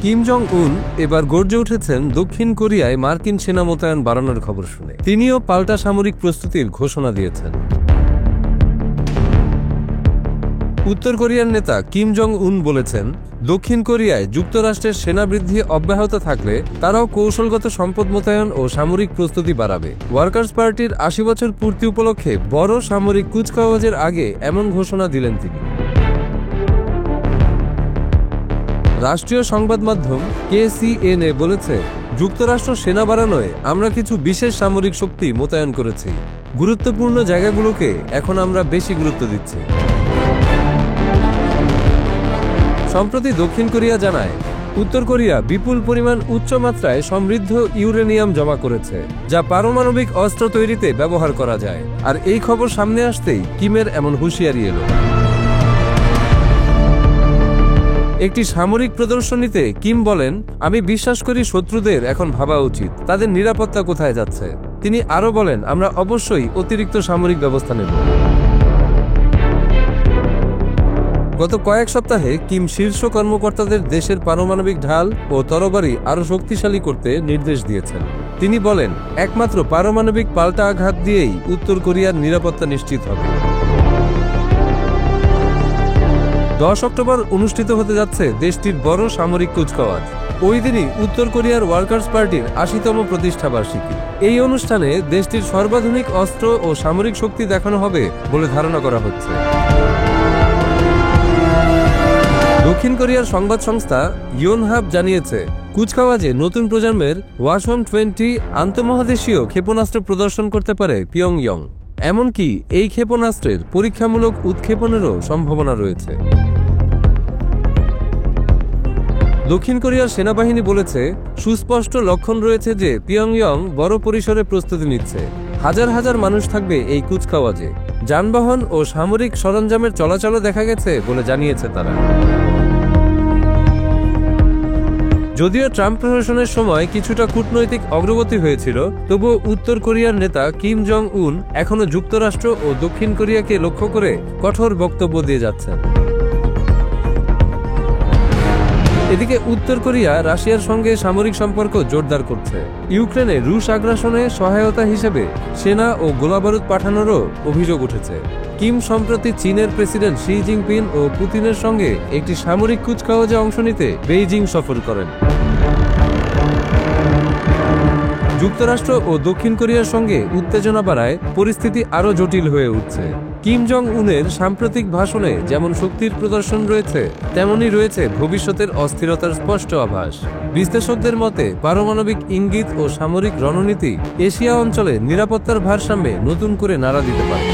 Kim Jong উন এবার গর্জে উঠেছেন দক্ষিণ কোরিয়ায় মার্কিন সেনা মোতায়েন বাড়ানোর খবর শুনে। তিনিও পাল্টা সামরিক প্রস্তুতির ঘোষণা দিয়েছেন। উত্তর কোরিয়ার নেতা কিম জং উন বলেছেন, দক্ষিণ কোরিয়ায় যুক্তরাষ্ট্রের সেনা বৃদ্ধি অব্যাহত থাকলে তারাও কৌশলগত সম্পদ মোতায়েন ও সামরিক প্রস্তুতি বাড়াবে। ওয়ার্কার্স পার্টির ৮০ বছর পূর্তি উপলক্ষে বড় সামরিক কুচকাওয়াজের আগে এমন ঘোষণা দিলেন তিনি। রাষ্ট্রীয় সংবাদ মাধ্যম KCNA বলেছে, যুক্তরাষ্ট্র সেনা বাড়ানোয় আমরা কিছু বিশেষ সামরিক শক্তি মোতায়েন করেছি। গুরুত্বপূর্ণ জায়গাগুলোকে এখন আমরা বেশি গুরুত্ব দিচ্ছি। সম্প্রতি দক্ষিণ কোরিয়া জানায়, উত্তর কোরিয়া বিপুল পরিমাণ উচ্চমাত্রায় সমৃদ্ধ ইউরেনিয়াম জমা করেছে, যা পারমাণবিক অস্ত্র তৈরিতে ব্যবহার করা যায়। আর এই খবর সামনে আসতেই কিমের এমন হুঁশিয়ারি এলো। একটি সামরিক প্রদর্শনীতে কিম বলেন, আমি বিশ্বাস করি শত্রুদের এখন ভাবা উচিত তাদের নিরাপত্তা কোথায় যাচ্ছে। তিনি আরও বলেন, আমরা অবশ্যই অতিরিক্ত সামরিক ব্যবস্থা নেব। গত কয়েক সপ্তাহে কিম শীর্ষ কর্মকর্তাদের দেশের পারমাণবিক ঢাল ও তরবারি আরও শক্তিশালী করতে নির্দেশ দিয়েছেন। তিনি বলেন, একমাত্র পারমাণবিক পাল্টা আঘাত দিয়েই উত্তর কোরিয়ার নিরাপত্তা নিশ্চিত হবে। 10 অক্টোবর অনুষ্ঠিত হতে যাচ্ছে দেশটির বড় সামরিক কুচকাওয়াজ। ওই দিনই উত্তর কোরিয়ার ওয়ার্কার্স পার্টির ৮০তম প্রতিষ্ঠাবার্ষিকী। এই অনুষ্ঠানে দেশটির সর্বাধুনিক অস্ত্র ও সামরিক শক্তি দেখানো হবে বলে ধারণা করা হচ্ছে। দক্ষিণ কোরিয়ার সংবাদ সংস্থা ইয়োনহাব জানিয়েছে, কুচকাওয়াজে নতুন প্রজন্মের ওয়াসং-20 আন্তঃমহাদেশীয় ক্ষেপণাস্ত্র প্রদর্শন করতে পারে পিয়ংইয়ং। এমনকি এই ক্ষেপণাস্ত্রের পরীক্ষামূলক উৎক্ষেপণেরও সম্ভাবনা রয়েছে। দক্ষিণ কোরিয়ার সেনাবাহিনী বলেছে, সুস্পষ্ট লক্ষণ রয়েছে যে পিয়ংইয়ং বড় পরিসরে প্রস্তুতি নিচ্ছে। হাজার হাজার মানুষ থাকবে এই কুচকাওয়াজে। যানবাহন ও সামরিক সরঞ্জামের চলাচলও দেখা গেছে বলে জানিয়েছে তারা। যদিও ট্রাম্প প্রশাসনের সময় কিছুটা কূটনৈতিক অগ্রগতি হয়েছিল, তবুও উত্তর কোরিয়ার নেতা কিম জং উন এখনো যুক্তরাষ্ট্র ও দক্ষিণ কোরিয়াকে লক্ষ্য করে কঠোর বক্তব্য দিয়ে যাচ্ছেন। এদিকে উত্তর কোরিয়া রাশিয়ার সঙ্গে সামরিক সম্পর্ক জোরদার করছে। ইউক্রেনে রুশ আগ্রাসনে সহায়তা হিসেবে সেনা ও গোলাবারুদ পাঠানোরও অভিযোগ উঠেছে। কিম সম্প্রতি চীনের প্রেসিডেন্ট শি জিনপিং ও পুতিনের সঙ্গে একটি সামরিক কুচকাওয়াজে অংশ নিতে বেইজিং সফর করেন। যুক্তরাষ্ট্র ও দক্ষিণ কোরিয়ার সঙ্গে উত্তেজনা বাড়ায় পরিস্থিতি আরও জটিল হয়ে উঠছে। কিম জং উনের সাম্প্রতিক ভাষণে যেমন শক্তির প্রদর্শন রয়েছে, তেমনই রয়েছে ভবিষ্যতের অস্থিরতার স্পষ্ট আভাস। বিশ্লেষকদের মতে, পারমাণবিক ইঙ্গিত ও সামরিক রণনীতি এশিয়া অঞ্চলে নিরাপত্তার ভারসাম্যে নতুন করে নাড়া দিতে পারে।